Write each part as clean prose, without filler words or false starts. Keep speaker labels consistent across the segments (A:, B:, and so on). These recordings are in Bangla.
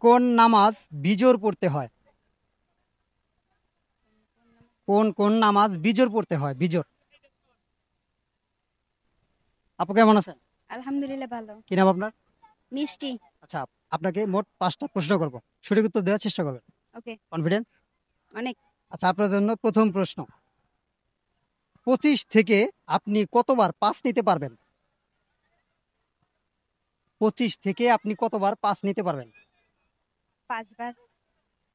A: কোন নামাজ বিজোড় পড়তে হয়? কোন নামাজ বিজোড় পড়তে হয়? বিজোড়। আপু কেমন আছেন?
B: আলহামদুলিল্লাহ ভালো।
A: কি নাম আপনার?
B: মিষ্টি।
A: আচ্ছা, আপনাকে মোট 5টা প্রশ্ন করব, সঠিক উত্তর দেওয়ার চেষ্টা করবেন।
B: ওকে।
A: কনফিডেন্স?
B: অনেক।
A: আচ্ছা, আপনার জন্য প্রথম প্রশ্ন, 25 থেকে আপনি কতবার 5 নিতে পারবেন? 25 থেকে আপনি কতবার 5 নিতে পারবেন?
B: 5 বার।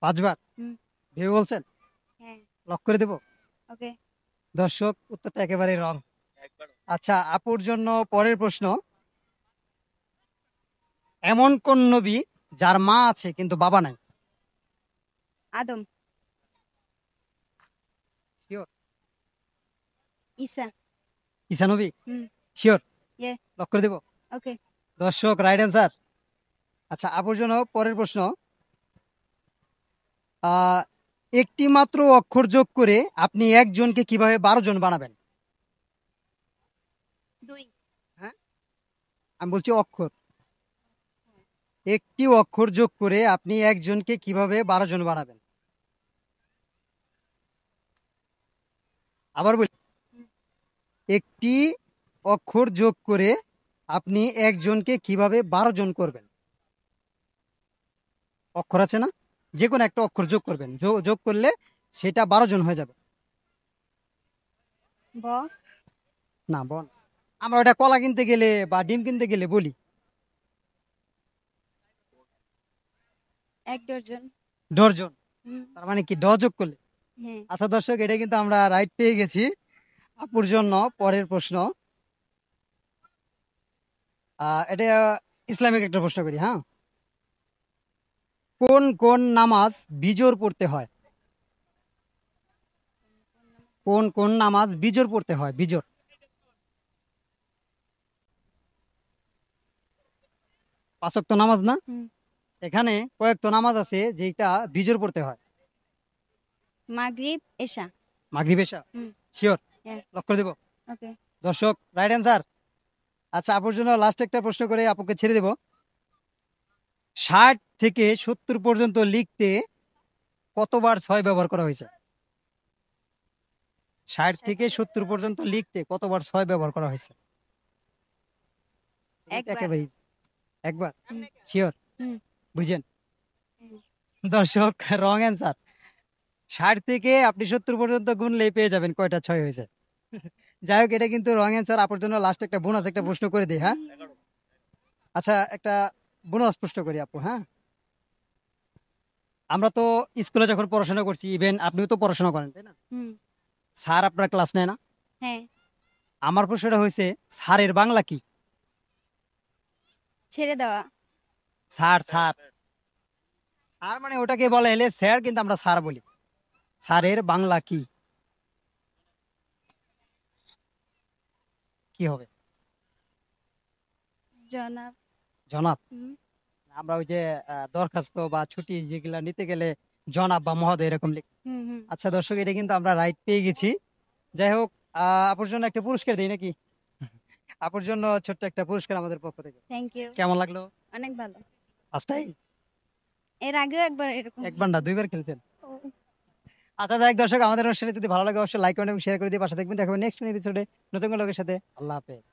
A: 5 বার?
B: হুম।
A: ভেবে বলছেন?
B: হ্যাঁ।
A: লক করে দেব?
B: ওকে।
A: দর্শক, উত্তরটা একেবারে রং। আচ্ছা, আপুর জন্য পরের প্রশ্ন, এমন কোন নবী যার মা আছে কিন্তু বাবা নাই?
B: আদম।
A: শিওর?
B: ঈসা।
A: ঈসা নবী?
B: হুম।
A: শিওর?
B: ইয়ে।
A: লক করে দেব?
B: ওকে।
A: দর্শক, রাইট অ্যান্সার। আচ্ছা, আপুর জন্য পরের প্রশ্ন, আহ একটি মাত্র অক্ষর যোগ করে আপনি একজনকে কিভাবে 12 জন বানাবেন?
B: 2।
A: হ্যাঁ, আমি বলছি অক্ষর। একটি অক্ষর যোগ করে আপনি একজনকে কিভাবে 12 জন বানাবেন? আবার বলি, একটি অক্ষর যোগ করে আপনি একজনকে কিভাবে 12 জন করবেন? অক্ষর আছে না, যে কোনো একটা অক্ষর যোগ করবেন, যোগ করলে সেটা 12 জন হয়ে যাবে।
B: ব।
A: না, বল। আমরা ওটা কলা কিনতে গেলে বা ডিম কিনতে গেলে বলি।
B: 1 ডজন।
A: ডর্জন।
B: হুম।
A: তার মানে কি, ড যোগ করলে?
B: হ্যাঁ।
A: আচ্ছা দর্শক, এটা কিন্তু আমরা রাইট পেয়ে গেছি। আপুর জন্য পরের প্রশ্ন, এটা ইসলামিক একটা প্রশ্ন করি, হ্যাঁ। কোন নামাজ বিজোড় পড়তে হয়? কোন নামাজ বিজোড় পড়তে হয়? বিজোড়। পাঁচ ওয়াক্ত নামাজ না?
B: হুম।
A: এখানে কয়েকটা নামাজ আছে যেটা বিজোড় পড়তে হয়।
B: মাগরিব, এশা।
A: মাগরিব, এশা?
B: হুম।
A: শিওর?
B: হ্যাঁ।
A: লক করে দেব?
B: ওকে।
A: দর্শক, রাইট অ্যান্সার। আচ্ছা, আপুর জন্য লাস্ট একটা প্রশ্ন করে আপুকে ছেড়ে দেব। 60 থেকে 70 পর্যন্ত লিখতে কতবার 6 ব্যবহার করা হয়েছে? 60 থেকে 70 পর্যন্ত লিখতে কতবার 6 ব্যবহার করা হয়েছে? এটা
B: একবার।
A: একেবারেই একবার।
B: হুম।
A: শিওর?
B: হুম।
A: বুঝছেন?
B: হুম।
A: দর্শক, রং অ্যান্সার। 60 থেকে আপনি 70 পর্যন্ত গুনলেই পেয়ে যাবেন কয়টা 6 হয়েছে। যাই হোক, এটা কিন্তু রং অ্যান্সার। আপুর জন্য লাস্ট একটা বোনাস একটা প্রশ্ন করে দিই, হ্যাঁ। আচ্ছা, একটা বোনাস প্রশ্ন করি আপু, হ্যাঁ। আমরা তো স্কুলে যখন পড়াশোনা করছি, ইভেন আপনিও তো পড়াশোনা করেন, তাই না?
B: হুম।
A: স্যার আপনার ক্লাস নেয় না?
B: হ্যাঁ।
A: আমার প্রশ্নটা হয়েছে, স্যারের বাংলা কি?
B: ছেড়ে দেওয়া।
A: Sir, sir. আর মানে ওটাকে বলে হলে স্যার, কিন্তু আমরা স্যার বলি। স্যারের বাংলা কি? কি হবে?
B: জনাব।
A: জনাব?
B: হুম।
A: আমরা ওই যে দরখাস্ত বা ছুটি যেগুলা নিতে গেলে জনাব বা মহোদয় এরকম লিখি।
B: হুম। হুম।
A: আচ্ছা দর্শক, এটা কিন্তু আমরা রাইট পেয়ে গেছি। যাই হোক, আপুর জন্য একটা পুরস্কার দিই নাকি? আপুর জন্য ছোট্ট একটা পুরস্কার আমাদের পক্ষ থেকে।
B: Thank you.
A: কেমন লাগলো?
B: অনেক ভালো।
A: First time?
B: এর আগেও একবার এরকম
A: একবার না,
B: হয়েছে।
A: 2 বার খেলছেন?
B: ও।
A: আচ্ছা, যাই হোক দর্শক, আমাদের অনুষ্ঠানে যদি ভালো লাগে অবশ্যই লাইক কমেন্ট এবং শেয়ার করে দিয়ে পাশে থাকবেন। দেখা হবে নেক্সট এপিসোডে নতুন কোনো লোকের সাথে। আল্লাহ হাফেজ।